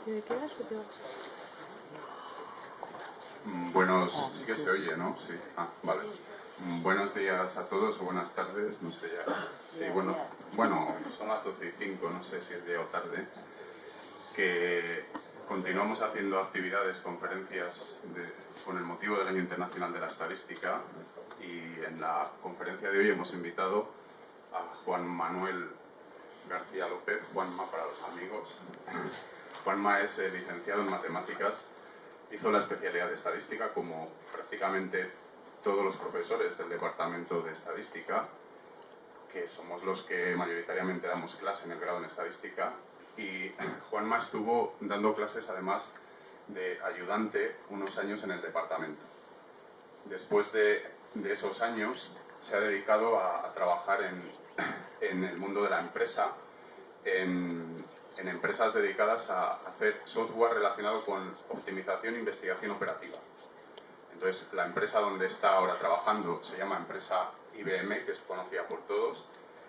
¿Te quedas o te vas? Buenos... Sí que se oye, ¿no? Sí. Ah, vale. Buenos días a todos o buenas tardes, no sé ya. Sí, bueno, son las 12:05, no sé si es día o tarde. Que continuamos haciendo actividades, conferencias con el motivo del Año Internacional de la Estadística, y en la conferencia de hoy hemos invitado a Juan Manuel García López, Juanma para los amigos. Juanma es licenciado en Matemáticas, hizo la especialidad de Estadística como prácticamente todos los profesores del Departamento de Estadística, que somos los que mayoritariamente damos clase en el grado en Estadística, y Juanma estuvo dando clases además de ayudante unos años en el departamento. Después de esos años se ha dedicado a trabajar en el mundo de la empresa, en empresas dedicadas a hacer software relacionado con optimización e investigación operativa. Entonces, la empresa donde está ahora trabajando se llama empresa IBM, que es conocida por todos.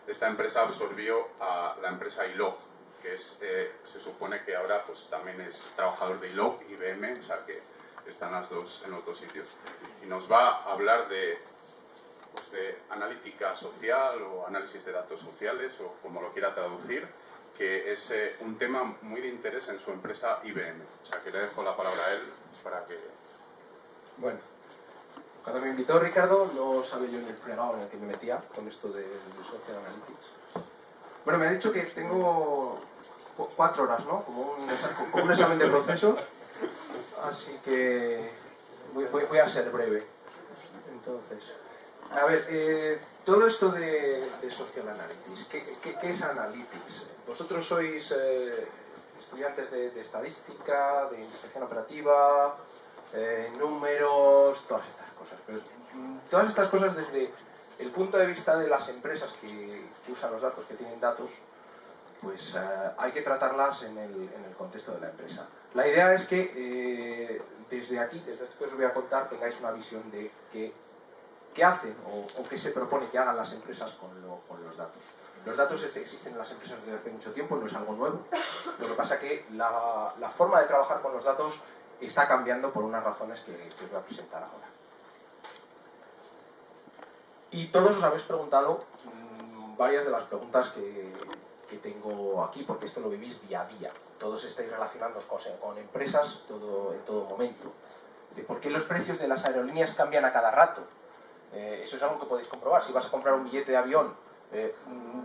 Esta empresa absorbió a la empresa ILOG, que se supone que ahora pues también es trabajador de ILOG, IBM, o sea que están en los dos sitios. Y nos va a hablar de analítica social o análisis de datos sociales, o como lo quiera traducir, que es un tema muy de interés en su empresa IBM. O sea que le dejo la palabra a él para que... Bueno, cuando me invitó Ricardo no sabía yo en el fregado en el que me metía con esto de Social Analytics. Bueno, me ha dicho que tengo 4 horas, ¿no? Como un examen de procesos, así que voy a ser breve. Entonces, a ver, todo esto de Social Analytics, ¿qué es Analytics? Vosotros sois estudiantes de estadística, de investigación operativa, números, todas estas cosas. Pero todas estas cosas desde el punto de vista de las empresas que usan los datos, que tienen datos, pues hay que tratarlas en el contexto de la empresa. La idea es que desde aquí, desde esto que os voy a contar, tengáis una visión de qué hacen o qué se propone que hagan las empresas con los datos. Los datos existen en las empresas desde hace mucho tiempo, no es algo nuevo. Lo que pasa es que la forma de trabajar con los datos está cambiando por unas razones que os voy a presentar ahora. Y todos os habéis preguntado varias de las preguntas que tengo aquí, porque esto lo vivís día a día. Todos estáis relacionándoos con empresas en todo momento. ¿Por qué los precios de las aerolíneas cambian a cada rato? Eso es algo que podéis comprobar. Si vas a comprar un billete de avión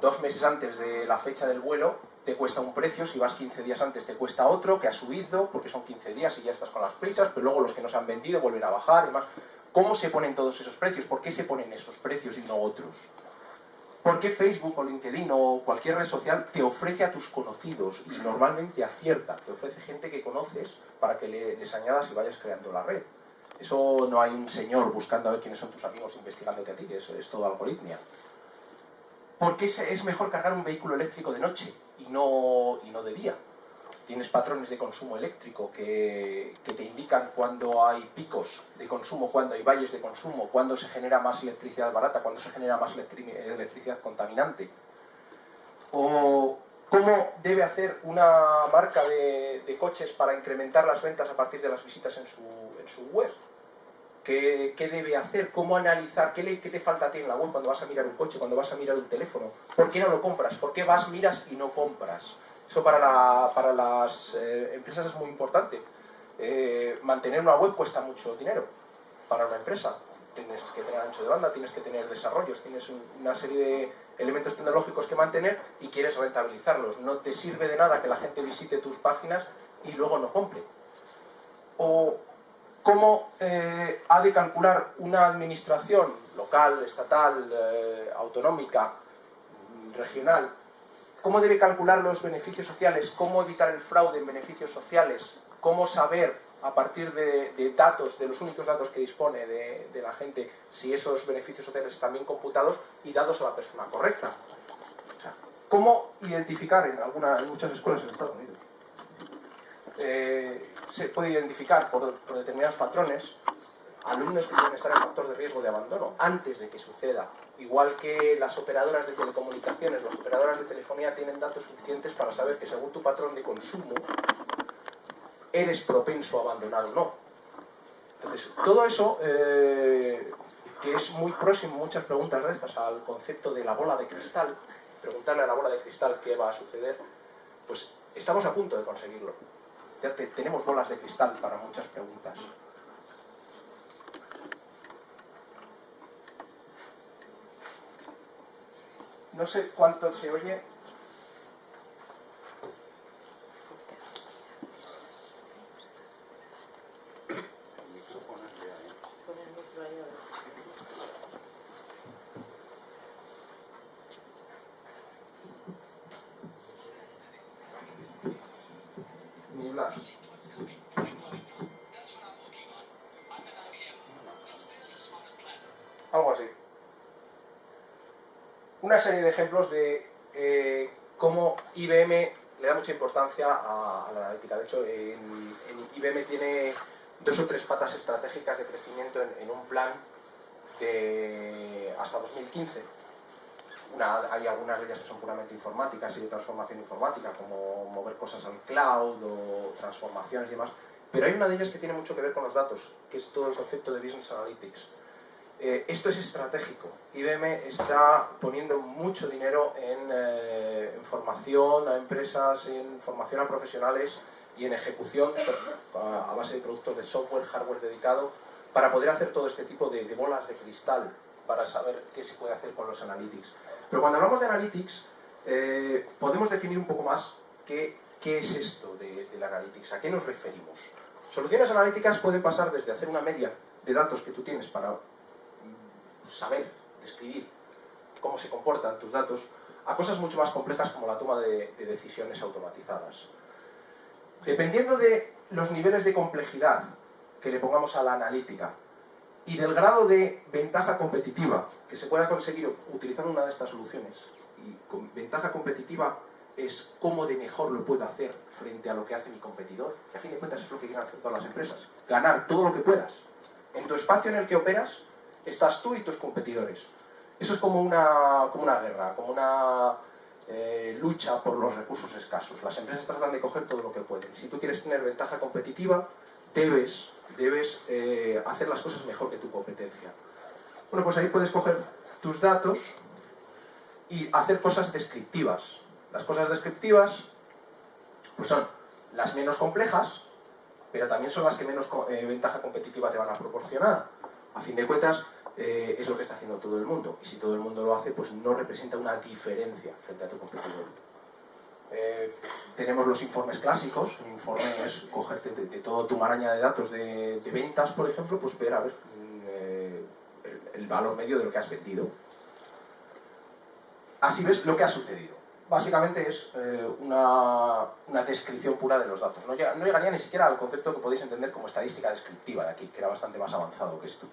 2 meses antes de la fecha del vuelo, te cuesta un precio. Si vas 15 días antes te cuesta otro, que ha subido, porque son 15 días y ya estás con las prisas, pero luego los que no se han vendido vuelven a bajar y demás. ¿Cómo se ponen todos esos precios? ¿Por qué se ponen esos precios y no otros? ¿Por qué Facebook o LinkedIn o cualquier red social te ofrece a tus conocidos y normalmente acierta? Te ofrece gente que conoces para que les añadas y vayas creando la red. Eso no hay un señor buscando a ver quiénes son tus amigos investigándote a ti, eso es todo algoritmia. ¿Por qué es mejor cargar un vehículo eléctrico de noche y no de día? Tienes patrones de consumo eléctrico que te indican cuándo hay picos de consumo, cuándo hay valles de consumo, cuándo se genera más electricidad barata, cuándo se genera más electricidad contaminante. O cómo debe hacer una marca de coches para incrementar las ventas a partir de las visitas en su web. ¿Qué debe hacer? ¿Cómo analizar? ¿Qué te falta a ti en la web cuando vas a mirar un coche, cuando vas a mirar un teléfono? ¿Por qué no lo compras? ¿Por qué vas, miras y no compras? Eso para las empresas es muy importante. Mantener una web cuesta mucho dinero para una empresa. Tienes que tener ancho de banda, tienes que tener desarrollos, tienes una serie de elementos tecnológicos que mantener y quieres rentabilizarlos. No te sirve de nada que la gente visite tus páginas y luego no compre. O cómo ha de calcular una administración local, estatal, autonómica, regional, cómo debe calcular los beneficios sociales, cómo evitar el fraude en beneficios sociales, cómo saber a partir de datos, de los únicos datos que dispone de la gente, si esos beneficios sociales están bien computados y dados a la persona correcta. O sea, cómo identificar en muchas escuelas en Estados Unidos. Se puede identificar por determinados patrones alumnos que pueden estar en factor de riesgo de abandono antes de que suceda. Igual que las operadoras de telecomunicaciones, las operadoras de telefonía tienen datos suficientes para saber que según tu patrón de consumo eres propenso a abandonar o no. Entonces, todo eso, que es muy próximo, muchas preguntas de estas, al concepto de la bola de cristal, preguntarle a la bola de cristal qué va a suceder, pues estamos a punto de conseguirlo. Ya tenemos bolas de cristal para muchas preguntas. No sé cuánto se oye. Ni hablar. Algo así. Una serie de ejemplos de cómo IBM le da mucha importancia a la analítica. De hecho, en IBM tiene 2 o 3 patas estratégicas de crecimiento en un plan de hasta 2015. Hay algunas de ellas que son puramente informáticas y de transformación informática, como mover cosas al cloud o transformaciones y demás. Pero hay una de ellas que tiene mucho que ver con los datos, que es todo el concepto de Business Analytics. Esto es estratégico. IBM está poniendo mucho dinero en formación a empresas, en formación a profesionales y en ejecución a base de productos de software, hardware dedicado, para poder hacer todo este tipo de bolas de cristal, para saber qué se puede hacer con los analytics. Pero cuando hablamos de analytics, podemos definir un poco más qué es esto del analytics, a qué nos referimos. Soluciones analíticas pueden pasar desde hacer una media de datos que tú tienes para saber, describir cómo se comportan tus datos, a cosas mucho más complejas como la toma de decisiones automatizadas. Dependiendo de los niveles de complejidad que le pongamos a la analítica y del grado de ventaja competitiva que se pueda conseguir utilizando una de estas soluciones, y con ventaja competitiva es cómo de mejor lo puedo hacer frente a lo que hace mi competidor, que a fin de cuentas es lo que quieren hacer todas las empresas, ganar todo lo que puedas. En tu espacio en el que operas estás tú y tus competidores. Eso es como una guerra, como una lucha por los recursos escasos. Las empresas tratan de coger todo lo que pueden. Si tú quieres tener ventaja competitiva, debes hacer las cosas mejor que tu competencia. Bueno, pues ahí puedes coger tus datos y hacer cosas descriptivas. Las cosas descriptivas pues son las menos complejas, pero también son las que menos ventaja competitiva te van a proporcionar. A fin de cuentas, es lo que está haciendo todo el mundo. Y si todo el mundo lo hace, pues no representa una diferencia frente a tu competidor. Tenemos los informes clásicos. Un informe es cogerte de toda tu maraña de datos de ventas, por ejemplo, pues ver a ver el valor medio de lo que has vendido. Así ves lo que ha sucedido. Básicamente es una descripción pura de los datos. No llegaría ni siquiera al concepto que podéis entender como estadística descriptiva de aquí, que era bastante más avanzado que esto.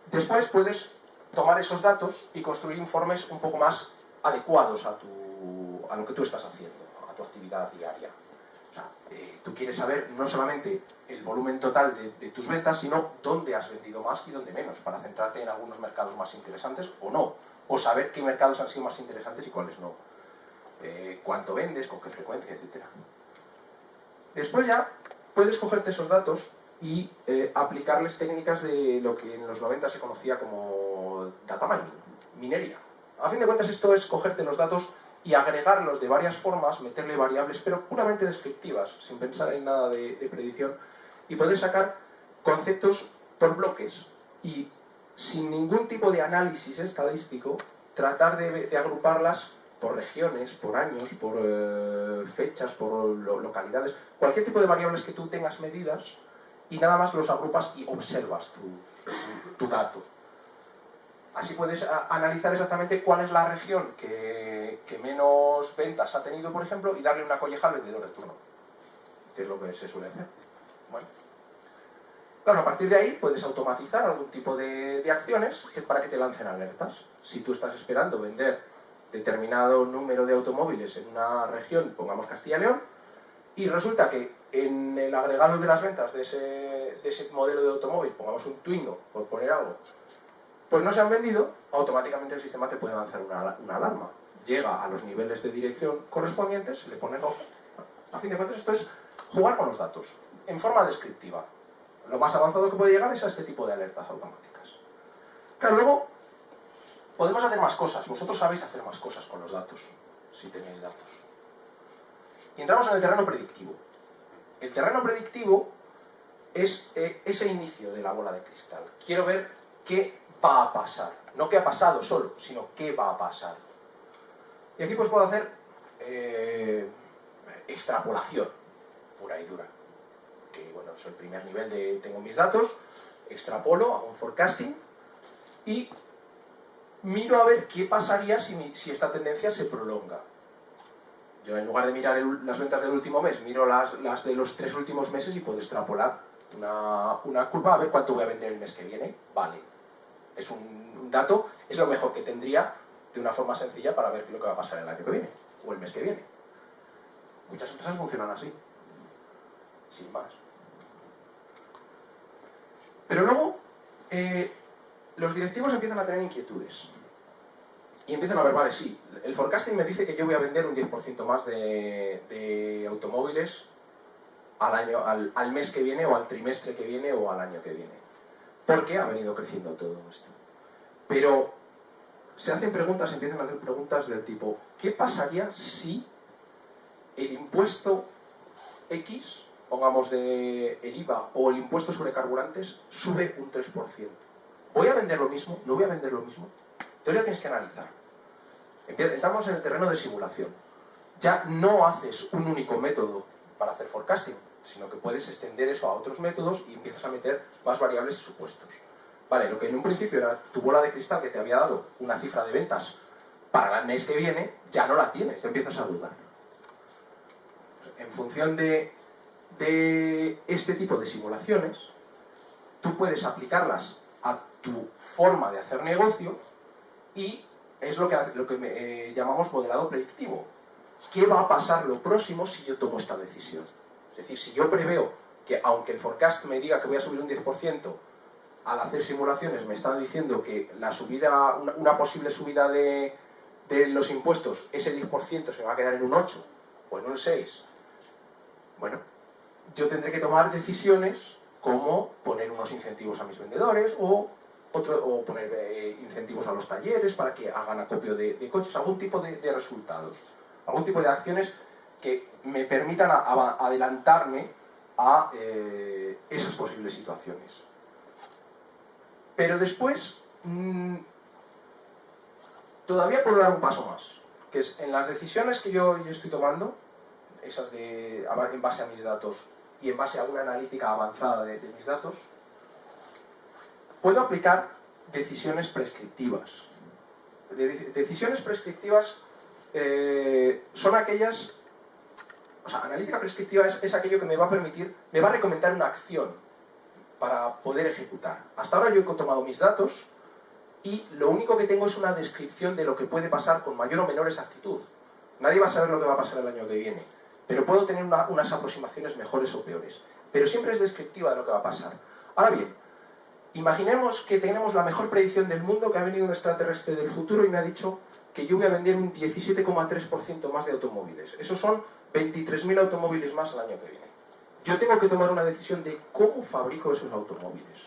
Después puedes tomar esos datos y construir informes un poco más adecuados a lo que tú estás haciendo, a tu actividad diaria. O sea, tú quieres saber no solamente el volumen total de tus ventas, sino dónde has vendido más y dónde menos, para centrarte en algunos mercados más interesantes o no, o saber qué mercados han sido más interesantes y cuáles no. Cuánto vendes, con qué frecuencia, etc. Después ya puedes cogerte esos datos y aplicarles técnicas de lo que en los 90 se conocía como data mining, minería. A fin de cuentas esto es cogerte los datos y agregarlos de varias formas, meterle variables, pero puramente descriptivas, sin pensar en nada de predicción, y poder sacar conceptos por bloques y sin ningún tipo de análisis estadístico, tratar de agruparlas por regiones, por años, por fechas, por localidades, cualquier tipo de variables que tú tengas medidas, y nada más los agrupas y observas tu dato. Así puedes analizar exactamente cuál es la región que menos ventas ha tenido, por ejemplo, y darle una colleja al vendedor de turno, que es lo que se suele hacer. Bueno. Claro, a partir de ahí puedes automatizar algún tipo de acciones para que te lancen alertas. Si tú estás esperando vender determinado número de automóviles en una región, pongamos Castilla y León, y resulta que en el agregado de las ventas de ese modelo de automóvil, pongamos un Twingo, por poner algo, pues no se han vendido, automáticamente el sistema te puede lanzar una alarma. Llega a los niveles de dirección correspondientes, se le pone rojo. A fin de cuentas, esto es jugar con los datos, en forma descriptiva. Lo más avanzado que puede llegar es a este tipo de alertas automáticas. Claro, luego podemos hacer más cosas. Vosotros sabéis hacer más cosas con los datos, si tenéis datos. Y entramos en el terreno predictivo. El terreno predictivo es ese inicio de la bola de cristal. Quiero ver qué va a pasar. No qué ha pasado solo, sino qué va a pasar. Y aquí pues puedo hacer extrapolación pura y dura. Que bueno, es el primer nivel de tengo mis datos, extrapolo, hago un forecasting y miro a ver qué pasaría si esta tendencia se prolonga. Yo en lugar de mirar las ventas del último mes, miro las de los 3 últimos meses y puedo extrapolar una curva a ver cuánto voy a vender el mes que viene. Vale, es un dato, es lo mejor que tendría de una forma sencilla para ver lo que va a pasar el año que viene o el mes que viene. Muchas empresas funcionan así, sin más. Pero luego, los directivos empiezan a tener inquietudes. Y empiezan a ver, vale, sí, el forecasting me dice que yo voy a vender un 10% más de automóviles al mes que viene, o al trimestre que viene, o al año que viene. Porque ha venido creciendo todo esto. Pero se hacen preguntas, empiezan a hacer preguntas del tipo, ¿qué pasaría si el impuesto X, pongamos el IVA o el impuesto sobre carburantes, sube un 3%? ¿Voy a vender lo mismo? ¿No voy a vender lo mismo? Entonces ya tienes que analizar. Entramos en el terreno de simulación. Ya no haces un único método para hacer forecasting, sino que puedes extender eso a otros métodos y empiezas a meter más variables y supuestos. Vale, lo que en un principio era tu bola de cristal que te había dado una cifra de ventas para el mes que viene, ya no la tienes, ya empiezas a dudar. En función de este tipo de simulaciones, tú puedes aplicarlas a tu forma de hacer negocio y es lo que llamamos modelado predictivo. ¿Qué va a pasar lo próximo si yo tomo esta decisión? Es decir, si yo preveo que aunque el forecast me diga que voy a subir un 10%, al hacer simulaciones me están diciendo que la subida, una posible subida de los impuestos, ese 10% se va a quedar en un 8 o en un 6, bueno, yo tendré que tomar decisiones como poner unos incentivos a mis vendedores o poner incentivos a los talleres para que hagan acopio de coches, algún tipo de resultados, algún tipo de acciones que me permitan adelantarme a esas posibles situaciones. Pero después, todavía puedo dar un paso más, que es en las decisiones que yo estoy tomando, esas en base a mis datos y en base a una analítica avanzada de mis datos, puedo aplicar decisiones prescriptivas. Decisiones prescriptivas son aquellas... O sea, analítica prescriptiva es aquello que me va a recomendar una acción para poder ejecutar. Hasta ahora yo he tomado mis datos y lo único que tengo es una descripción de lo que puede pasar con mayor o menor exactitud. Nadie va a saber lo que va a pasar el año que viene, pero puedo tener unas aproximaciones mejores o peores. Pero siempre es descriptiva de lo que va a pasar. Ahora bien, imaginemos que tenemos la mejor predicción del mundo, que ha venido un extraterrestre del futuro y me ha dicho que yo voy a vender un 17,3% más de automóviles. Esos son 23.000 automóviles más el año que viene. Yo tengo que tomar una decisión de cómo fabrico esos automóviles.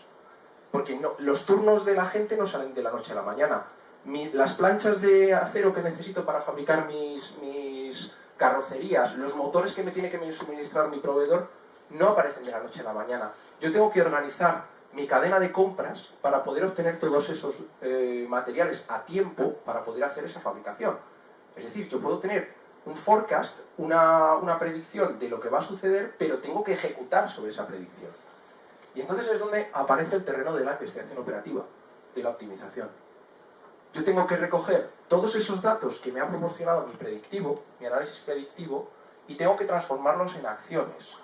Porque los turnos de la gente no salen de la noche a la mañana. Las planchas de acero que necesito para fabricar mis carrocerías, los motores que me tiene que suministrar mi proveedor, no aparecen de la noche a la mañana. Yo tengo que organizar mi cadena de compras para poder obtener todos esos materiales a tiempo para poder hacer esa fabricación. Es decir, yo puedo tener un forecast, una predicción de lo que va a suceder, pero tengo que ejecutar sobre esa predicción. Y entonces es donde aparece el terreno de la investigación operativa, de la optimización. Yo tengo que recoger todos esos datos que me ha proporcionado mi predictivo, mi análisis predictivo, y tengo que transformarlos en acciones.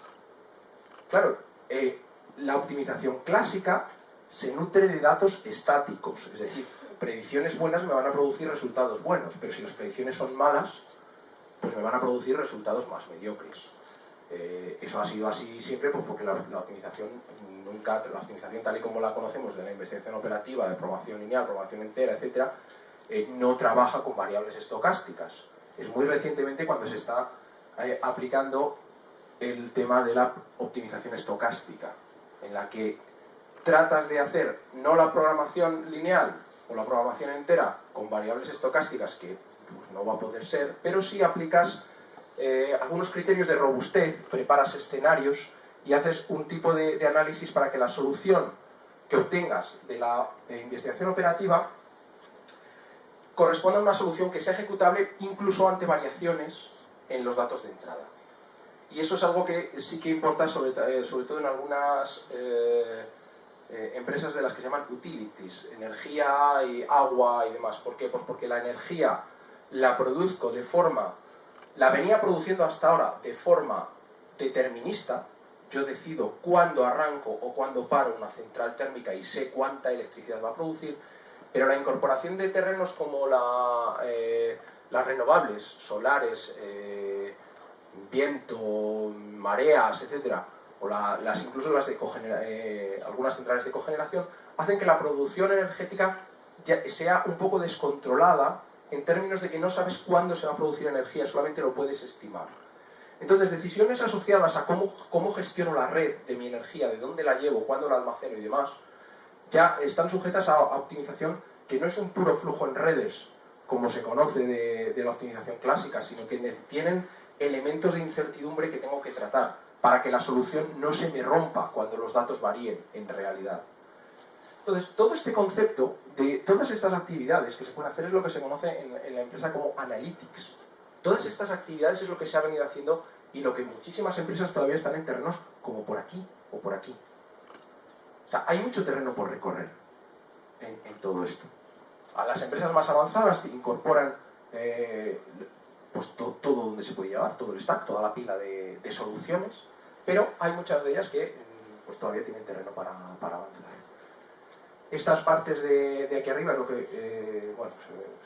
Claro, la optimización clásica se nutre de datos estáticos, es decir, predicciones buenas me van a producir resultados buenos, pero si las predicciones son malas, pues me van a producir resultados más mediocres. Eso ha sido así siempre, pues porque la optimización tal y como la conocemos de la investigación operativa, de programación lineal, programación entera, etc., no trabaja con variables estocásticas. Es muy recientemente cuando se está aplicando el tema de la optimización estocástica, en la que tratas de hacer no la programación lineal o la programación entera con variables estocásticas, que pues, no va a poder ser, pero sí aplicas algunos criterios de robustez, preparas escenarios y haces un tipo de análisis para que la solución que obtengas de la investigación operativa corresponda a una solución que sea ejecutable incluso ante variaciones en los datos de entrada. Y eso es algo que sí que importa sobre todo en algunas empresas de las que se llaman utilities, energía y agua y demás. ¿Por qué? Pues porque la energía la produzco la venía produciendo hasta ahora de forma determinista. Yo decido cuándo arranco o cuándo paro una central térmica y sé cuánta electricidad va a producir, pero la incorporación de terrenos como las renovables, solares, viento, mareas, etcétera, o incluso las de algunas centrales de cogeneración, hacen que la producción energética ya sea un poco descontrolada en términos de que no sabes cuándo se va a producir energía, solamente lo puedes estimar. Entonces, decisiones asociadas a cómo gestiono la red de mi energía, de dónde la llevo, cuándo la almaceno y demás, ya están sujetas a optimización que no es un puro flujo en redes, como se conoce de la optimización clásica, sino que tienen elementos de incertidumbre que tengo que tratar para que la solución no se me rompa cuando los datos varíen en realidad. Entonces, todo este concepto de todas estas actividades que se pueden hacer es lo que se conoce en la empresa como analytics. Todas estas actividades es lo que se ha venido haciendo y lo que muchísimas empresas todavía están en terrenos como por aquí o por aquí. O sea, hay mucho terreno por recorrer en todo esto. A las empresas más avanzadas incorporan pues todo donde se puede llevar, todo el stack, toda la pila de soluciones, pero hay muchas de ellas que pues todavía tienen terreno para avanzar. Estas partes de aquí arriba es lo que bueno,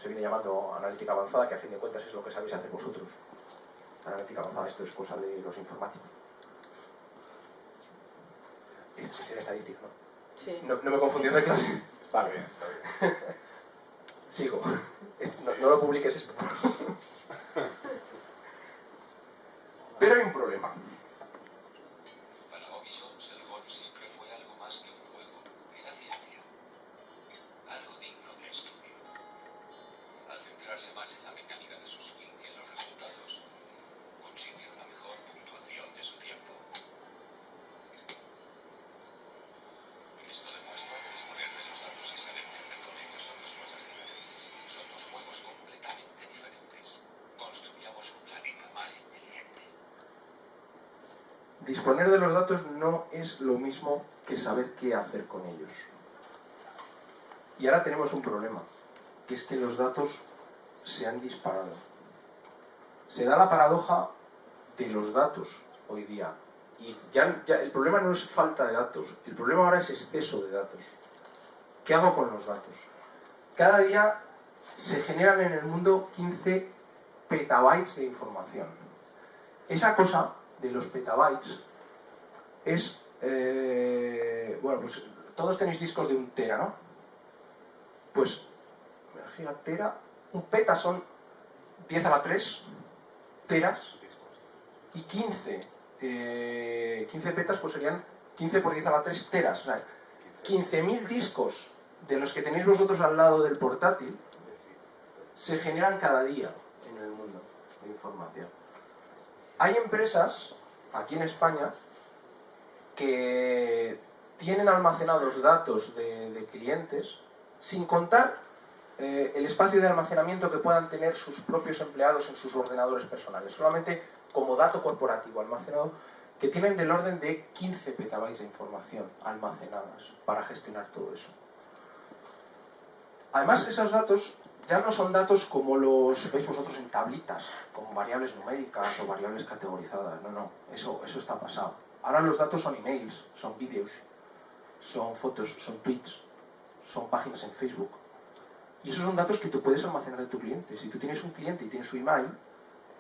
se viene llamando analítica avanzada, que a fin de cuentas es lo que sabéis hacer vosotros. Analítica avanzada, esto es cosa de los informáticos. Esto es gestión estadística, ¿no? Sí. No me confundí de clase. Está bien, está bien. Sigo. No lo publiques esto. Pero hay un problema. Para Bobby Jones, el golf siempre fue algo más que un juego. Era ciencia. Algo digno de estudio. Al centrarse más en la mecánica de su swing que en los resultados, consiguió la mejor puntuación de su tiempo. Esto demuestra que disponer de los datos y saber qué hacer con ellos son dos cosas diferentes. Son dos juegos completamente diferentes. Construyamos un planeta más inteligente. Disponer de los datos no es lo mismo que saber qué hacer con ellos. Y ahora tenemos un problema, que es que los datos se han disparado. Se da la paradoja de los datos hoy día. Y ya el problema no es falta de datos, el problema ahora es exceso de datos. ¿Qué hago con los datos? Cada día se generan en el mundo 15 petabytes de información. Esa cosa de los petabytes es... bueno, pues todos tenéis discos de 1 tera, ¿no? Pues, tera, un peta son 10 a la 3 teras y 15 petas pues serían 15 por 10 a la 3 teras. O sea, 15.000 discos de los que tenéis vosotros al lado del portátil se generan cada día en el mundo de información. Hay empresas aquí en España que tienen almacenados datos de clientes sin contar el espacio de almacenamiento que puedan tener sus propios empleados en sus ordenadores personales, solamente como dato corporativo almacenado, que tienen del orden de 15 petabytes de información almacenadas para gestionar todo eso. Además, esos datos ya no son datos como los veis vosotros en tablitas, con variables numéricas o variables categorizadas. No, eso está pasado. Ahora los datos son emails, son vídeos, son fotos, son tweets, son páginas en Facebook. Y esos son datos que tú puedes almacenar de tu cliente. Si tú tienes un cliente y tienes su email,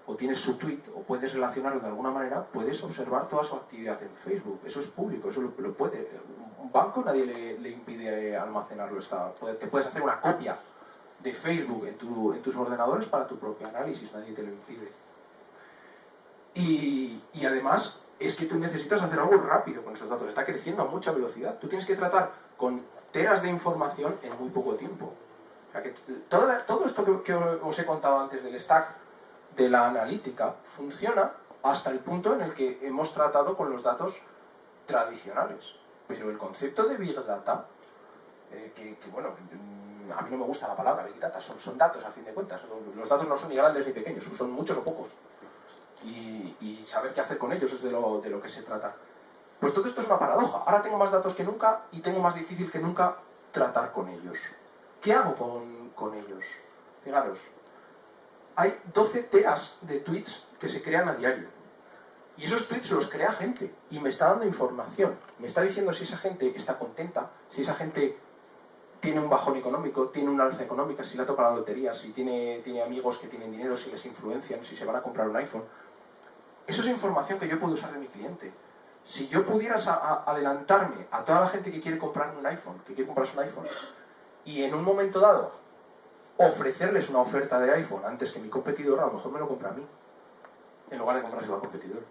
o tienes su tweet, o puedes relacionarlo de alguna manera, puedes observar toda su actividad en Facebook. Eso es público, eso lo puede. Un banco nadie le impide almacenarlo. Te puedes hacer una copia de Facebook en tus ordenadores para tu propio análisis, nadie te lo impide. Y además, es que tú necesitas hacer algo rápido con esos datos. Está creciendo a mucha velocidad. Tú tienes que tratar con teras de información en muy poco tiempo. O sea, que todo esto que os he contado antes del stack, de la analítica, funciona hasta el punto en el que hemos tratado con los datos tradicionales. Pero el concepto de Big Data, bueno, a mí no me gusta la palabra Big Data, son datos a fin de cuentas. Los datos no son ni grandes ni pequeños, son muchos o pocos. Y saber qué hacer con ellos es de lo que se trata. Pues todo esto es una paradoja. Ahora tengo más datos que nunca y tengo más difícil que nunca tratar con ellos. ¿Qué hago con ellos? Fijaros, hay 12 teras de tweets que se crean a diario. Y esos tweets los crea gente y me está dando información. Me está diciendo si esa gente está contenta, si esa gente tiene un bajón económico, tiene una alza económica, si le ha tocado la lotería, si tiene amigos que tienen dinero, si les influencian, si se van a comprar un iPhone. Eso es información que yo puedo usar de mi cliente. Si yo pudiera adelantarme a toda la gente que quiere comprarme un iPhone, que quiere comprarse un iPhone, y en un momento dado ofrecerles una oferta de iPhone antes que mi competidor, a lo mejor me lo compra a mí, en lugar de comprárselo al competidor.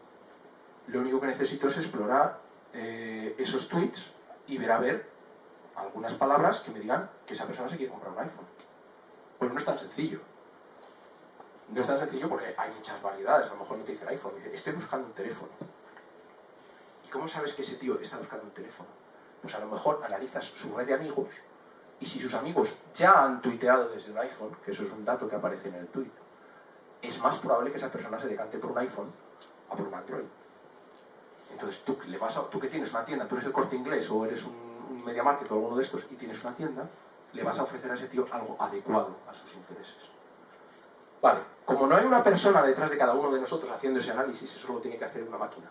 Lo único que necesito es explorar esos tweets y ver a ver algunas palabras que me digan que esa persona se quiere comprar un iPhone. Pues no es tan sencillo. No es tan sencillo porque hay muchas variedades. A lo mejor no te dice el iPhone, dice, estoy buscando un teléfono. ¿Y cómo sabes que ese tío está buscando un teléfono? Pues a lo mejor analizas su red de amigos y si sus amigos ya han tuiteado desde un iPhone, que eso es un dato que aparece en el tweet, es más probable que esa persona se decante por un iPhone a por un Android. Entonces tú que tienes una tienda, tú eres el Corte Inglés o eres un Media Market o alguno de estos y tienes una tienda, le vas a ofrecer a ese tío algo adecuado a sus intereses. Vale, como no hay una persona detrás de cada uno de nosotros haciendo ese análisis, eso lo tiene que hacer una máquina.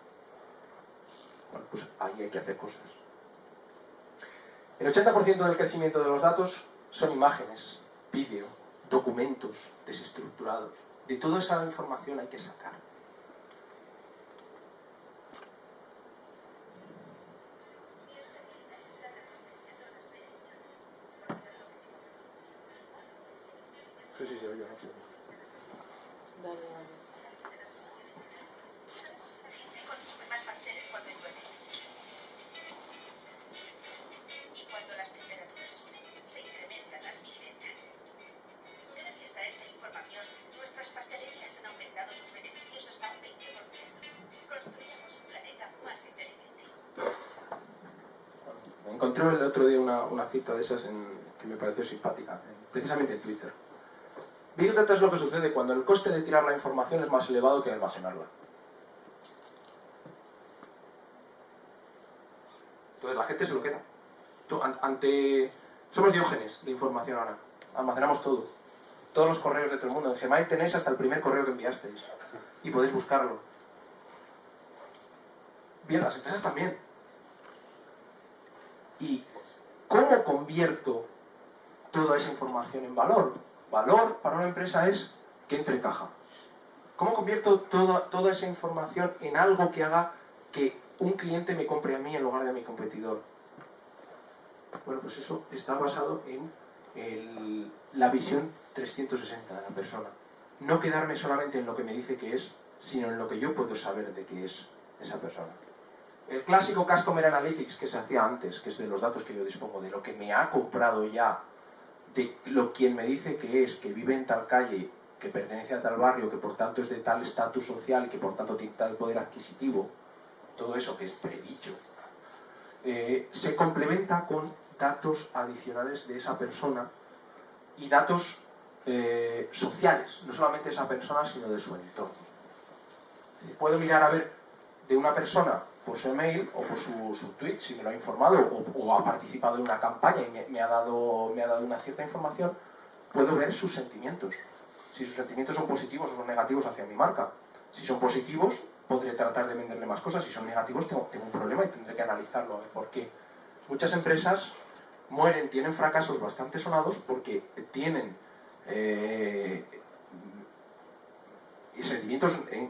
Bueno, pues ahí hay que hacer cosas. El 80% del crecimiento de los datos son imágenes, vídeo, documentos desestructurados. De toda esa información hay que sacar. Sí, se oye, no sé. Dale. Consume más pasteles cuando llueve. Y cuando las temperaturas suben, se incrementan las mini-ventas. Gracias a esta información, nuestras pastelerías han aumentado sus beneficios hasta un 20%. Construyamos un planeta más inteligente. Encontré el otro día una cita de esas que me pareció simpática, precisamente en Twitter. Big Data es lo que sucede cuando el coste de tirar la información es más elevado que almacenarla. Entonces la gente se lo queda. Somos Diógenes de información ahora. Almacenamos todo. Todos los correos de todo el mundo. En Gmail tenéis hasta el primer correo que enviasteis. Y podéis buscarlo. Bien, las empresas también. ¿Y cómo convierto toda esa información en valor? Valor para una empresa es que entre caja. ¿Cómo convierto toda esa información en algo que haga que un cliente me compre a mí en lugar de a mi competidor? Bueno, pues eso está basado en la visión 360 de la persona. No quedarme solamente en lo que me dice que es, sino en lo que yo puedo saber de qué es esa persona. El clásico Customer Analytics que se hacía antes, que es de los datos que yo dispongo, de lo que me ha comprado ya, de quien me dice que es, que vive en tal calle, que pertenece a tal barrio, que por tanto es de tal estatus social, que por tanto tiene tal poder adquisitivo, todo eso que es predicho, se complementa con datos adicionales de esa persona y datos sociales, no solamente de esa persona, sino de su entorno. Es decir, puedo mirar a ver de una persona por su email o por su tweet, si me lo ha informado o ha participado en una campaña y me ha dado una cierta información, puedo ver sus sentimientos. Si sus sentimientos son positivos o son negativos hacia mi marca. Si son positivos, podré tratar de venderle más cosas. Si son negativos, tengo un problema y tendré que analizarlo a ver por qué. Muchas empresas mueren, tienen fracasos bastante sonados porque tienen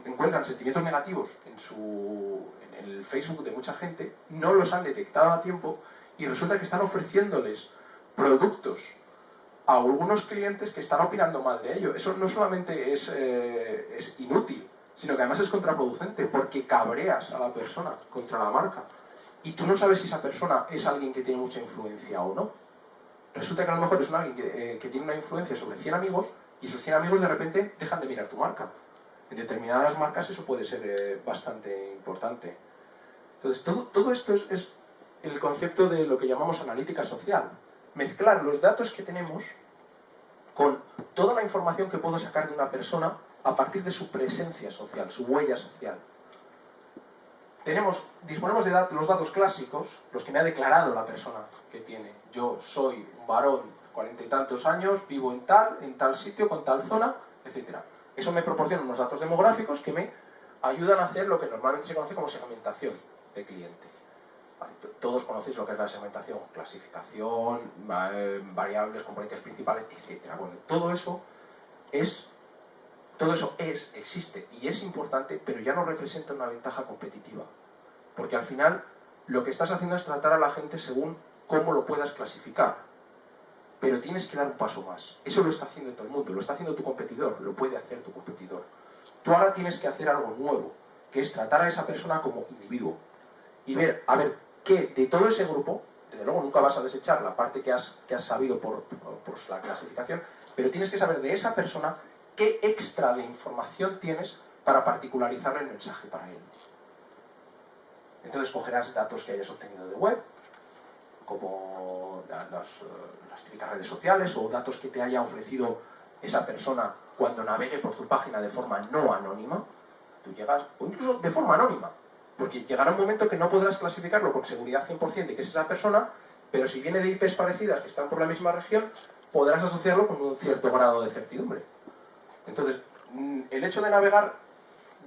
encuentran sentimientos negativos en el Facebook de mucha gente, no los han detectado a tiempo y resulta que están ofreciéndoles productos a algunos clientes que están opinando mal de ello. Eso no solamente es inútil, sino que además es contraproducente porque cabreas a la persona contra la marca. Y tú no sabes si esa persona es alguien que tiene mucha influencia o no. Resulta que a lo mejor es alguien que tiene una influencia sobre 100 amigos y esos 100 amigos de repente dejan de mirar tu marca. En determinadas marcas eso puede ser bastante importante. Entonces, todo esto es el concepto de lo que llamamos analítica social. Mezclar los datos que tenemos con toda la información que puedo sacar de una persona a partir de su presencia social, su huella social. Disponemos de los datos clásicos, los que me ha declarado la persona que tiene. Yo soy un varón, 40 y tantos años, vivo en tal sitio, con tal zona, etc. Eso me proporciona unos datos demográficos que me ayudan a hacer lo que normalmente se conoce como segmentación de cliente. Vale, todos conocéis lo que es la segmentación, clasificación, variables, componentes principales, etc. Bueno, todo eso existe y es importante, pero ya no representa una ventaja competitiva. Porque al final lo que estás haciendo es tratar a la gente según cómo lo puedas clasificar. Pero tienes que dar un paso más. Eso lo está haciendo todo el mundo, lo está haciendo tu competidor, lo puede hacer tu competidor. Tú ahora tienes que hacer algo nuevo, que es tratar a esa persona como individuo. Y ver, a ver, qué de todo ese grupo, desde luego nunca vas a desechar la parte que has sabido por la clasificación, pero tienes que saber de esa persona qué extra de información tienes para particularizar el mensaje para él. Entonces cogerás datos que hayas obtenido de web, como las típicas redes sociales, o datos que te haya ofrecido esa persona cuando navegue por tu página de forma no anónima. Tú llegas, o incluso de forma anónima, porque llegará un momento que no podrás clasificarlo con seguridad 100% de que es esa persona, pero si viene de IPs parecidas que están por la misma región, podrás asociarlo con un cierto grado de certidumbre. Entonces, el hecho de navegar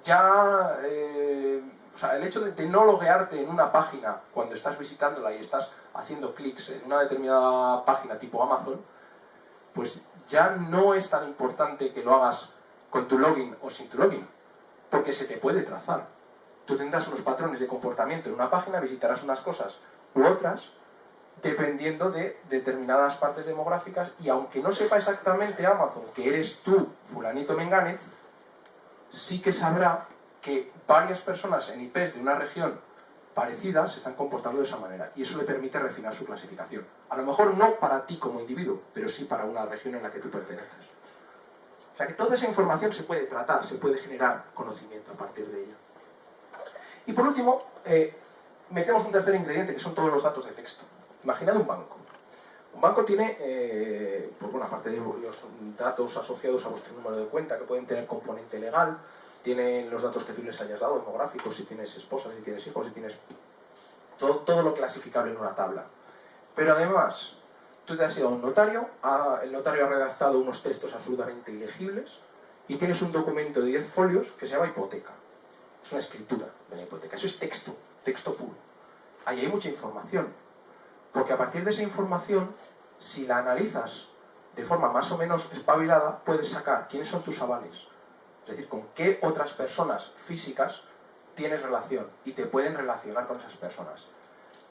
ya... el hecho de no loguearte en una página cuando estás visitándola y estás haciendo clics en una determinada página tipo Amazon, pues ya no es tan importante que lo hagas con tu login o sin tu login, porque se te puede trazar. Tú tendrás unos patrones de comportamiento en una página, visitarás unas cosas u otras, dependiendo de determinadas partes demográficas, y aunque no sepa exactamente Amazon que eres tú, fulanito Mengánez, sí que sabrá que varias personas en IPs de una región parecida se están comportando de esa manera, y eso le permite refinar su clasificación. A lo mejor no para ti como individuo, pero sí para una región en la que tú perteneces. O sea que toda esa información se puede tratar, se puede generar conocimiento a partir de ella. Y por último, metemos un tercer ingrediente, que son todos los datos de texto. Imaginad un banco. Un banco tiene, pues bueno, aparte de los datos asociados a vuestro número de cuenta, que pueden tener componente legal, tienen los datos que tú les hayas dado, demográficos, si tienes esposa, si tienes hijos, si tienes... Todo lo clasificable en una tabla. Pero además, tú te has ido a un notario, el notario ha redactado unos textos absolutamente ilegibles, y tienes un documento de 10 folios que se llama hipoteca. Es una escritura de la hipoteca. Eso es texto, texto puro. Ahí hay mucha información. Porque a partir de esa información, si la analizas de forma más o menos espabilada, puedes sacar quiénes son tus avales. Es decir, con qué otras personas físicas tienes relación y te pueden relacionar con esas personas.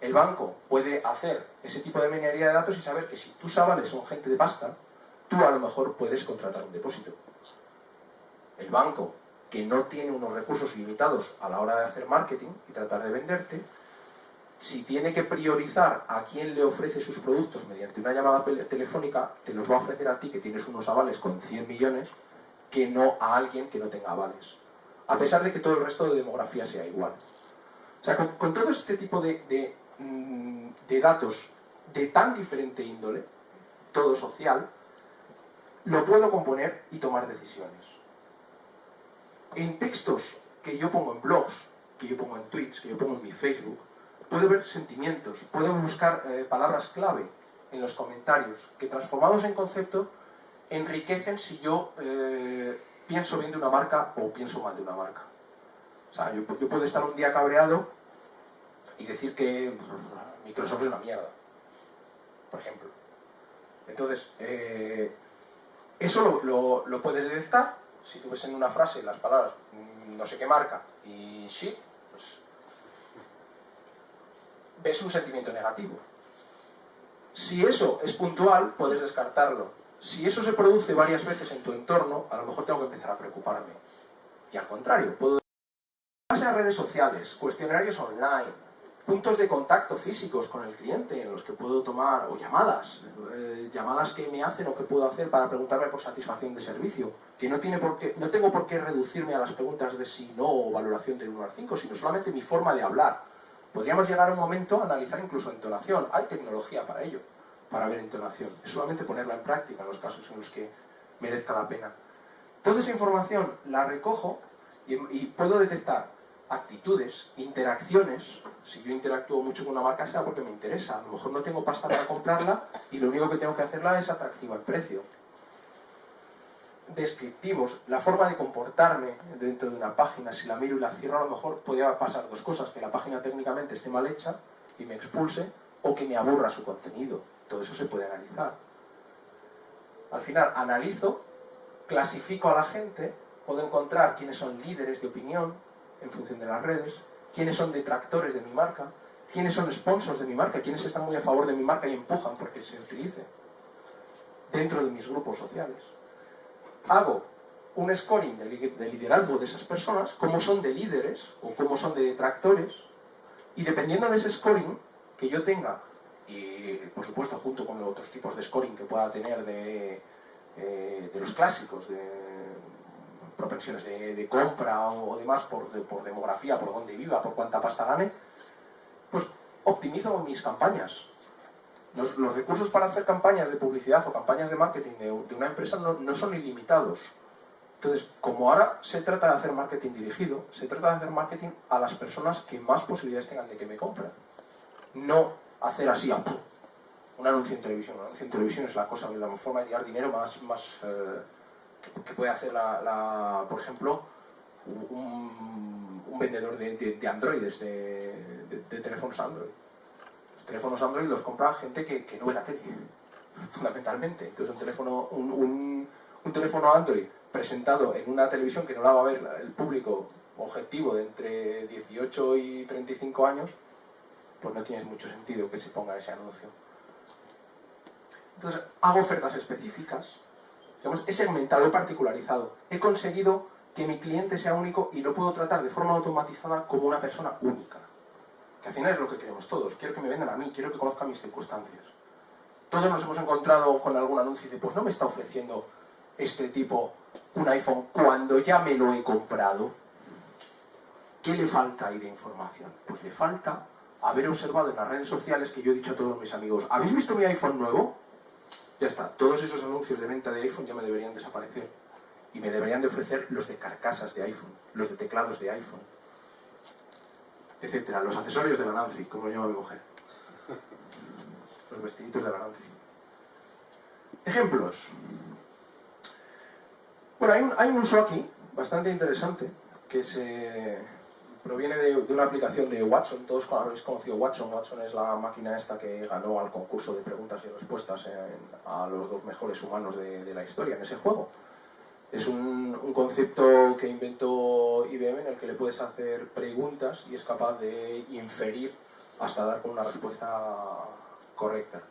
El banco puede hacer ese tipo de minería de datos y saber que si tus avales son gente de pasta, tú a lo mejor puedes contratar un depósito. El banco, que no tiene unos recursos limitados a la hora de hacer marketing y tratar de venderte, si tiene que priorizar a quién le ofrece sus productos mediante una llamada telefónica, te los va a ofrecer a ti, que tienes unos avales con 100 millones, que no a alguien que no tenga avales. A pesar de que todo el resto de demografía sea igual. O sea, con todo este tipo de datos de tan diferente índole, todo social, lo puedo componer y tomar decisiones. En textos que yo pongo en blogs, que yo pongo en tweets, que yo pongo en mi Facebook, puedo ver sentimientos, puedo buscar palabras clave en los comentarios, que transformados en concepto enriquecen si yo pienso bien de una marca o pienso mal de una marca. O sea, yo puedo estar un día cabreado y decir que Microsoft es una mierda, por ejemplo. Entonces, eso lo puedes detectar. Si tú ves en una frase las palabras no sé qué marca y shit, pues ves un sentimiento negativo. Si eso es puntual, puedes descartarlo. Si eso se produce varias veces en tu entorno, a lo mejor tengo que empezar a preocuparme. Y al contrario, puedo pasar a redes sociales, cuestionarios online, puntos de contacto físicos con el cliente en los que puedo tomar, o llamadas, llamadas que me hacen o que puedo hacer para preguntarme por satisfacción de servicio, que no tengo por qué reducirme a las preguntas de si no o valoración del 1 al 5, sino solamente mi forma de hablar. Podríamos llegar a un momento a analizar incluso entonación. Hay tecnología para ello, para ver entonación. Es solamente ponerla en práctica en los casos en los que merezca la pena. Toda esa información la recojo y puedo detectar actitudes, interacciones. Si yo interactúo mucho con una marca será porque me interesa. A lo mejor no tengo pasta para comprarla y lo único que tengo que hacerla es atractiva en precio. Descriptivos, la forma de comportarme dentro de una página, si la miro y la cierro, a lo mejor podría pasar dos cosas: que la página técnicamente esté mal hecha y me expulse, o que me aburra su contenido. Todo eso se puede analizar. Al final analizo, clasifico a la gente, puedo encontrar quiénes son líderes de opinión en función de las redes, quiénes son detractores de mi marca, quiénes son sponsors de mi marca, quiénes están muy a favor de mi marca y empujan porque se utilice dentro de mis grupos sociales. Hago un scoring de liderazgo de esas personas, cómo son de líderes o cómo son de detractores, y dependiendo de ese scoring que yo tenga, y por supuesto junto con otros tipos de scoring que pueda tener de los clásicos, de propensiones de compra o demás, por demografía, por dónde viva, por cuánta pasta gane, pues optimizo mis campañas. Los recursos para hacer campañas de publicidad o campañas de marketing de una empresa no son ilimitados. Entonces, como ahora se trata de hacer marketing dirigido, se trata de hacer marketing a las personas que más posibilidades tengan de que me compren. No hacer así un anuncio en televisión. Un anuncio en televisión es la forma de llegar dinero más que puede hacer por ejemplo, un vendedor de androides, de teléfonos Android. Los teléfonos Android los compra gente que no ve la tele, fundamentalmente. Entonces un teléfono Android presentado en una televisión que no la va a ver el público objetivo de entre 18 y 35 años, pues no tiene mucho sentido que se ponga ese anuncio. Entonces hago ofertas específicas. He segmentado, he particularizado, he conseguido que mi cliente sea único y lo puedo tratar de forma automatizada como una persona única. Que al final es lo que queremos todos. Quiero que me vendan a mí, quiero que conozcan mis circunstancias. Todos nos hemos encontrado con algún anuncio y dice, pues no me está ofreciendo este tipo un iPhone cuando ya me lo he comprado. ¿Qué le falta ahí de información? Pues le falta haber observado en las redes sociales que yo he dicho a todos mis amigos, ¿habéis visto mi iPhone nuevo? Ya está, todos esos anuncios de venta de iPhone ya me deberían desaparecer. Y me deberían de ofrecer los de carcasas de iPhone, los de teclados de iPhone, etcétera, los accesorios de la Nancy, como lo llama mi mujer. Los vestiditos de la Nancy. Ejemplos. Bueno, hay un uso aquí, bastante interesante, que proviene de una aplicación de Watson. Todos habréis conocido Watson. Watson es la máquina esta que ganó al concurso de preguntas y respuestas a los 2 mejores humanos de la historia en ese juego. Es un concepto que inventó IBM en el que le puedes hacer preguntas y es capaz de inferir hasta dar con una respuesta correcta.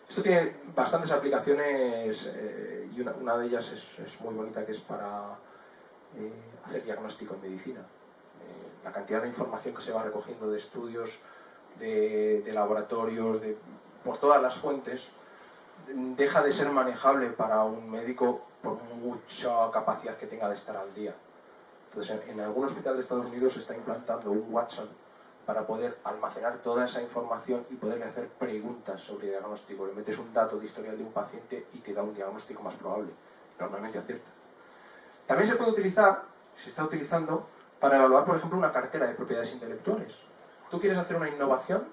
Esto tiene bastantes aplicaciones y una de ellas es muy bonita, que es para hacer diagnóstico en medicina. La cantidad de información que se va recogiendo de estudios, de laboratorios, por todas las fuentes, deja de ser manejable para un médico por mucha capacidad que tenga de estar al día. Entonces, en algún hospital de Estados Unidos se está implantando un Watson para poder almacenar toda esa información y poderle hacer preguntas sobre diagnóstico. Le metes un dato de historial de un paciente y te da un diagnóstico más probable. Normalmente acierta. También se puede utilizar, se está utilizando, para evaluar, por ejemplo, una cartera de propiedades intelectuales. Tú quieres hacer una innovación,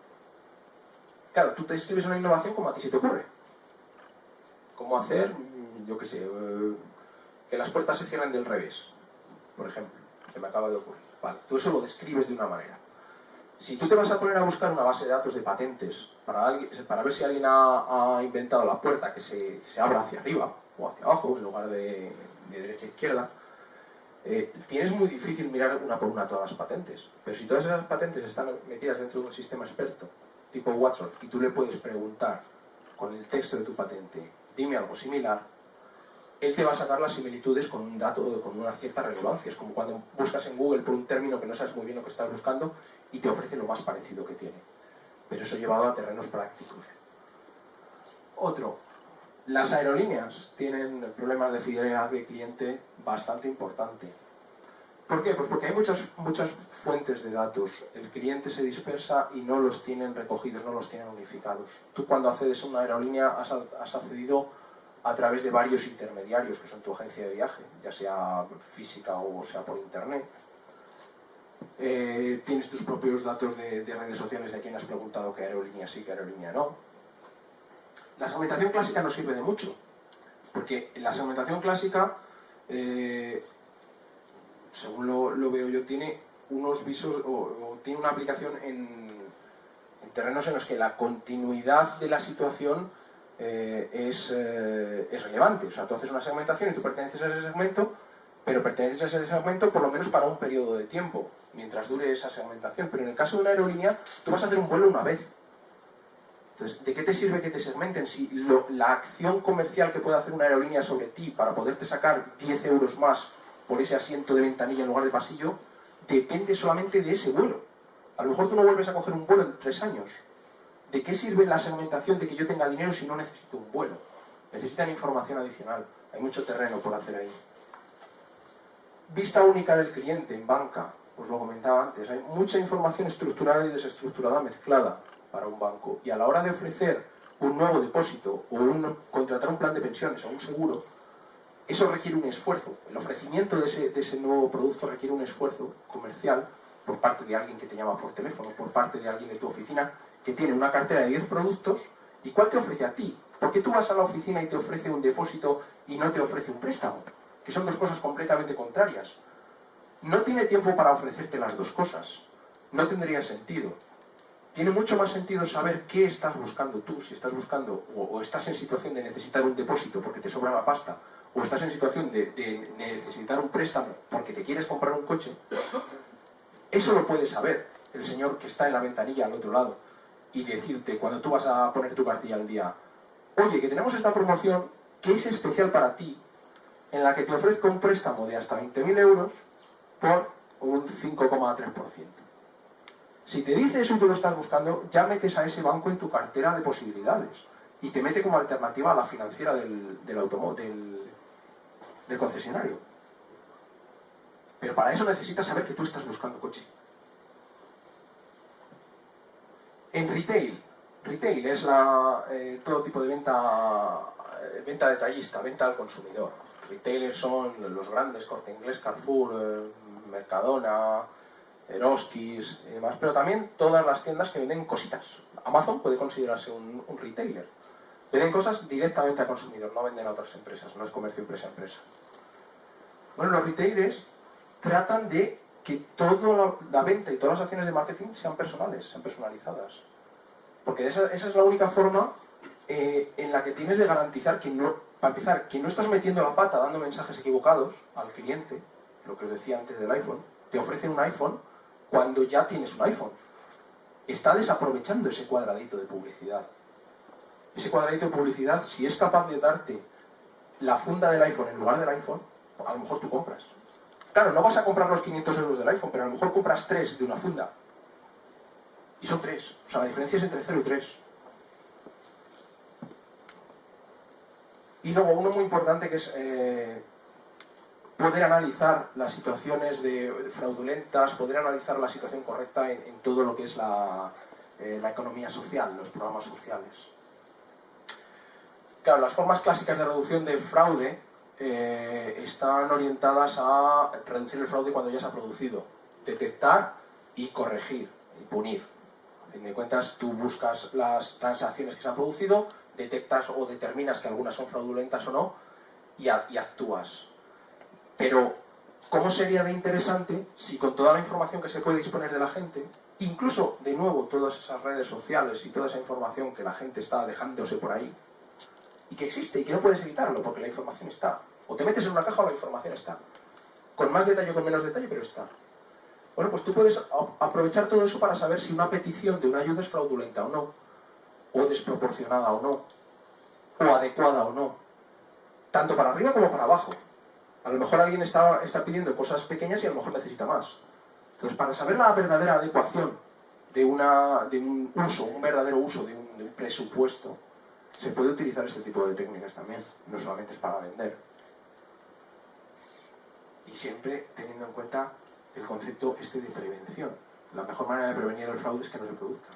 claro, tú te escribes una innovación como a ti se te ocurre. Cómo hacer, yo qué sé, que las puertas se cierren del revés, por ejemplo, se me acaba de ocurrir. Vale, tú eso lo describes de una manera. Si tú te vas a poner a buscar una base de datos de patentes para ver si alguien ha inventado la puerta que se abra hacia arriba o hacia abajo en lugar de derecha a izquierda, tienes muy difícil mirar una por una todas las patentes. Pero si todas esas patentes están metidas dentro de un sistema experto tipo Watson y tú le puedes preguntar con el texto de tu patente, dime algo similar, él te va a sacar las similitudes con un dato, con una cierta relevancia. Es como cuando buscas en Google por un término que no sabes muy bien lo que estás buscando y te ofrece lo más parecido que tiene. Pero eso llevado a terrenos prácticos. Otro, las aerolíneas tienen problemas de fidelidad de cliente bastante importante. ¿Por qué? Pues porque hay muchas fuentes de datos. El cliente se dispersa y no los tienen recogidos, no los tienen unificados. Tú cuando accedes a una aerolínea has accedido a través de varios intermediarios, que son tu agencia de viaje, ya sea física o sea por internet. Tienes tus propios datos de redes sociales de quien has preguntado qué aerolínea sí, qué aerolínea no. La segmentación clásica no sirve de mucho, porque la segmentación clásica, según lo veo yo, tiene unos visos o tiene una aplicación en terrenos en los que la continuidad de la situación es relevante. O sea, tú haces una segmentación y tú perteneces a ese segmento, pero perteneces a ese segmento por lo menos para un periodo de tiempo, mientras dure esa segmentación. Pero en el caso de una aerolínea, tú vas a hacer un vuelo una vez. Entonces, ¿de qué te sirve que te segmenten si la acción comercial que puede hacer una aerolínea sobre ti para poderte sacar 10 euros más por ese asiento de ventanilla en lugar de pasillo, depende solamente de ese vuelo? A lo mejor tú no vuelves a coger un vuelo en 3 años. ¿De qué sirve la segmentación de que yo tenga dinero si no necesito un vuelo? Necesitan información adicional. Hay mucho terreno por hacer ahí. Vista única del cliente en banca. Os lo comentaba antes. Hay mucha información estructurada y desestructurada mezclada para un banco. Y a la hora de ofrecer un nuevo depósito o contratar un plan de pensiones o un seguro, eso requiere un esfuerzo. El ofrecimiento de ese nuevo producto requiere un esfuerzo comercial por parte de alguien que te llama por teléfono, por parte de alguien de tu oficina que tiene una cartera de 10 productos. ¿Y cuál te ofrece a ti? ¿Por qué tú vas a la oficina y te ofrece un depósito y no te ofrece un préstamo? Que son dos cosas completamente contrarias. No tiene tiempo para ofrecerte las dos cosas. No tendría sentido. Tiene mucho más sentido saber qué estás buscando tú. Si estás buscando o estás en situación de necesitar un depósito porque te sobra la pasta, o estás en situación de necesitar un préstamo porque te quieres comprar un coche, eso lo puede saber el señor que está en la ventanilla al otro lado y decirte cuando tú vas a poner tu cartilla al día: oye, que tenemos esta promoción que es especial para ti, en la que te ofrezco un préstamo de hasta 20.000 euros por un 5,3%. Si te dice eso y tú lo estás buscando, ya metes a ese banco en tu cartera de posibilidades y te mete como alternativa a la financiera del concesionario. Pero para eso necesitas saber que tú estás buscando coche. En retail es todo tipo de venta detallista, venta al consumidor. Retailers son los grandes, Corte Inglés, Carrefour, Mercadona, Eroskis y demás, pero también todas las tiendas que venden cositas. Amazon puede considerarse un retailer. Venden cosas directamente al consumidor, no venden a otras empresas, no es comercio empresa a empresa. Bueno, los retailers tratan de que toda la venta y todas las acciones de marketing sean personales, sean personalizadas. Porque esa es la única forma en la que tienes de garantizar que no, para empezar, que no estás metiendo la pata dando mensajes equivocados al cliente, lo que os decía antes del iPhone. Te ofrecen un iPhone cuando ya tienes un iPhone. Está desaprovechando ese cuadradito de publicidad. Ese cuadradito de publicidad, si es capaz de darte la funda del iPhone en lugar del iPhone, a lo mejor tú compras. Claro, no vas a comprar los 500 euros del iPhone, pero a lo mejor compras 3 de una funda. Y son 3. O sea, la diferencia es entre 0 y 3. Y luego uno muy importante que es poder analizar las situaciones fraudulentas, poder analizar la situación correcta en todo lo que es la economía social, los programas sociales. Claro, las formas clásicas de reducción del fraude están orientadas a reducir el fraude cuando ya se ha producido, detectar y corregir y punir. A fin de cuentas, tú buscas las transacciones que se han producido, detectas o determinas que algunas son fraudulentas o no y actúas. Pero, ¿cómo sería de interesante si con toda la información que se puede disponer de la gente, incluso, de nuevo, todas esas redes sociales y toda esa información que la gente está dejándose por ahí, y que existe y que no puedes evitarlo porque la información está, o te metes en una caja o la información está, con más detalle o con menos detalle, pero está. Bueno, pues tú puedes aprovechar todo eso para saber si una petición de una ayuda es fraudulenta o no, o desproporcionada o no, o adecuada o no. tanto para arriba como para abajo. A lo mejor alguien está pidiendo cosas pequeñas y a lo mejor necesita más. Entonces, para saber la verdadera adecuación de un verdadero uso de un presupuesto, se puede utilizar este tipo de técnicas también, no solamente es para vender. Y siempre teniendo en cuenta el concepto de prevención. La mejor manera de prevenir el fraude es que no se produzca.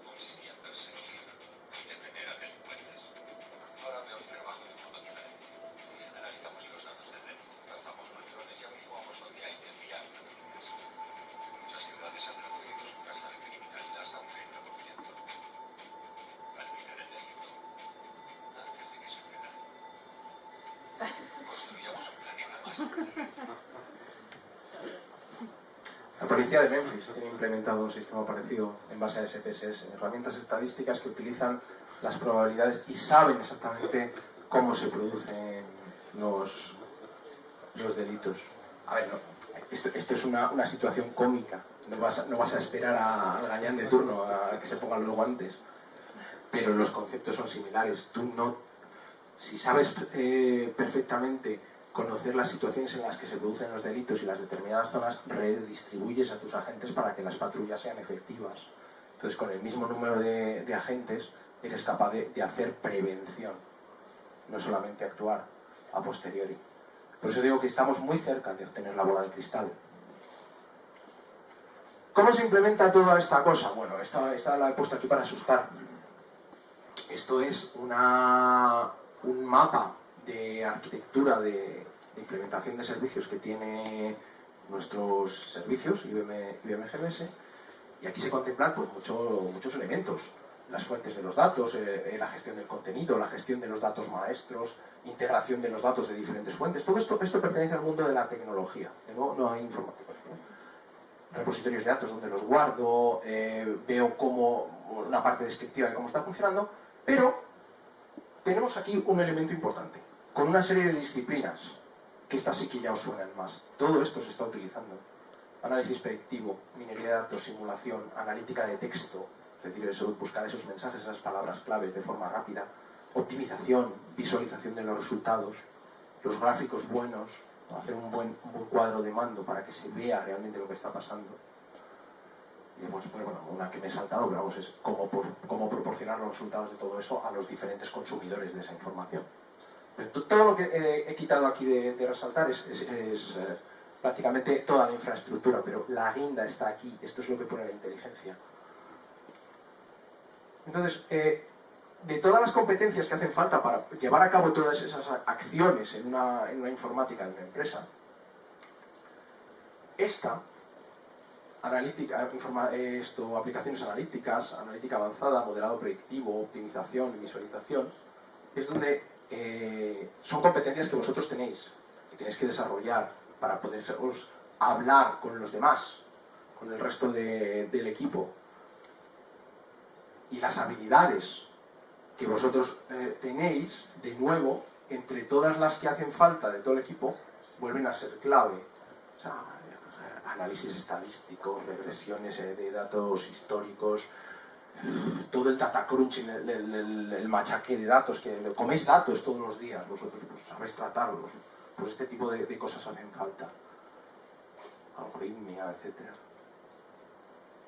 Consistía en perseguir, detener a delincuentes. Ahora veo mi trabajo de un modo diferente. Analizamos los datos del delito, lanzamos patrones y averiguamos dónde hay que enviar noticias. Muchas ciudades han reducido su tasa de criminalidad hasta un 30%. Al evitar el delito, antes de que suceda, construyamos un planeta más seguro. La policía de Memphis tiene implementado un sistema parecido en base a SPSS, herramientas estadísticas que utilizan las probabilidades y saben exactamente cómo se producen los delitos. A ver, no, esto es una situación cómica, no vas a esperar al gañán de turno a que se pongan los guantes, pero los conceptos son similares. Si sabes perfectamente conocer las situaciones en las que se producen los delitos y las determinadas zonas, redistribuyes a tus agentes para que las patrullas sean efectivas. Entonces, con el mismo número de agentes, eres capaz de hacer prevención, no solamente actuar a posteriori. Por eso digo que estamos muy cerca de obtener la bola de cristal. ¿Cómo se implementa toda esta cosa? Bueno, esta la he puesto aquí para asustar. Esto es un mapa de arquitectura de implementación de servicios que tiene nuestros servicios, IBM GMS, y aquí se contemplan pues, muchos elementos. Las fuentes de los datos, la gestión del contenido, la gestión de los datos maestros, integración de los datos de diferentes fuentes. Todo esto pertenece al mundo de la tecnología, no hay informáticos. Repositorios de datos donde los guardo, veo una parte descriptiva de cómo está funcionando, pero tenemos aquí un elemento importante, con una serie de disciplinas, que estas sí que ya os suenan más. Todo esto se está utilizando. Análisis predictivo, minería de datos, simulación, analítica de texto, es decir, buscar esos mensajes, esas palabras claves de forma rápida, optimización, visualización de los resultados, los gráficos buenos, hacer un buen cuadro de mando para que se vea realmente lo que está pasando. Y bueno, una que me he saltado, pero vamos, es cómo proporcionar los resultados de todo eso a los diferentes consumidores de esa información. Pero todo lo que he quitado aquí de resaltar es prácticamente toda la infraestructura, pero la guinda está aquí. Esto es lo que pone la inteligencia. Entonces, de todas las competencias que hacen falta para llevar a cabo todas esas acciones en una informática, en una empresa, aplicaciones analíticas, analítica avanzada, modelado predictivo, optimización, visualización, es donde son competencias que vosotros tenéis, que tenéis que desarrollar para poder hablar con los demás, con el resto del equipo. Y las habilidades que vosotros tenéis, de nuevo, entre todas las que hacen falta de todo el equipo, vuelven a ser clave. O sea, análisis estadístico, regresiones de datos históricos, todo el data crunching, el machaque de datos, que coméis datos todos los días, vosotros pues, sabéis tratarlos. Pues este tipo de cosas hacen falta. Algoritmia, etc.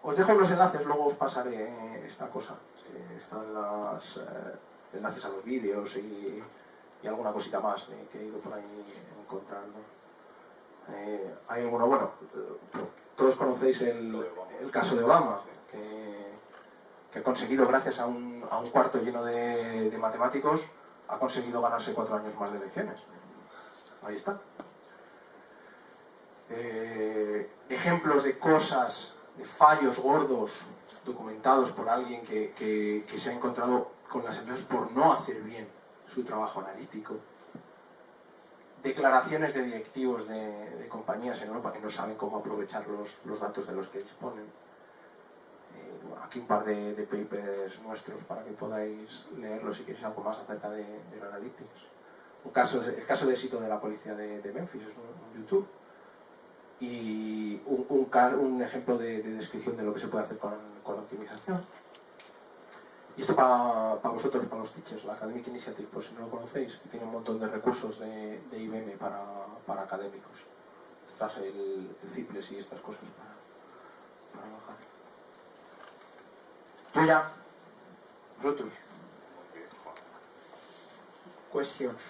Os dejo los enlaces, luego os pasaré esta cosa. Están los enlaces a los vídeos y alguna cosita más que he ido por ahí encontrando. Hay alguno, bueno, todos conocéis el caso de Obama, que ha conseguido, gracias a un cuarto lleno de matemáticos, ha conseguido ganarse 4 años más de elecciones. Ahí está. Ejemplos de cosas, de fallos gordos documentados por alguien que se ha encontrado con las empresas por no hacer bien su trabajo analítico. Declaraciones de directivos de compañías en Europa que no saben cómo aprovechar los datos de los que disponen. Aquí un par de papers nuestros para que podáis leerlos si queréis algo más acerca del Analytics. El caso de éxito de la policía de Memphis es un YouTube. y un ejemplo de descripción de lo que se puede hacer con optimización. Y esto para vosotros, para los teachers, la Academic Initiative, por si no lo conocéis, que tiene un montón de recursos de IBM para académicos. Tras el CIPLES y estas cosas para bajar. Tú ya, vosotros. Questions.